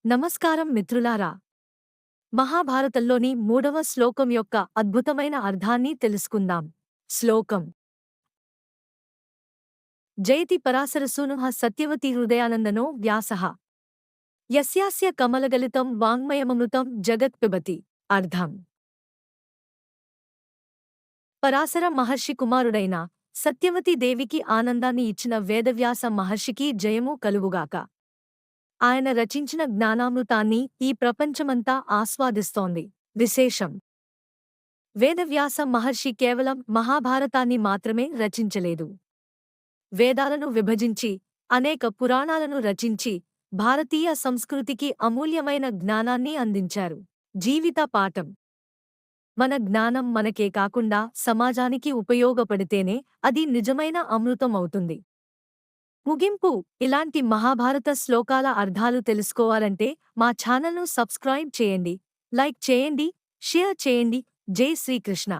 నమస్కారం మిత్రులారా. మహాభారతంలోని 3వ శ్లోకం యొక్క అద్భుతమైన అర్థాన్ని తెలుసుకుందాం. శ్లోకం: జయతి పరాశరసూనుః సత్యవతి హృదయానందనో వ్యాసః యస్యాస్య కమలగలితం వాङ्మయమమృతం జగత్ పిబతి. అర్థం: పరాశర మహర్షి కుమారుడైన సత్యవతి దేవికి ఆనందాన్ని ఇచ్చిన వేదవ్యాస మహర్షికి జయము కలుగుగాక. ఆయన రచించిన జ్ఞానామృతాన్ని ఈ ప్రపంచమంతా ఆస్వాదిస్తోంది. విశేషం: వేదవ్యాస మహర్షి కేవలం మహాభారతాన్ని మాత్రమే రచించలేదు. వేదాలను విభజించి అనేక పురాణాలను రచించి భారతీయ సంస్కృతికి అమూల్యమైన జ్ఞానాన్ని అందించారు. జీవిత పాఠం: మన జ్ఞానం మనకే కాకుండా సమాజానికి ఉపయోగపడితేనే అది నిజమైన అమృతం అవుతుంది. ముగింపు: ఇలాంటి మహాభారత శ్లోకాల అర్థాలు తెలుసుకోవాలంటే మా ఛానల్ను సబ్స్క్రైబ్ చేయండి, లైక్ చేయండి, షేర్ చేయండి. జై శ్రీకృష్ణ.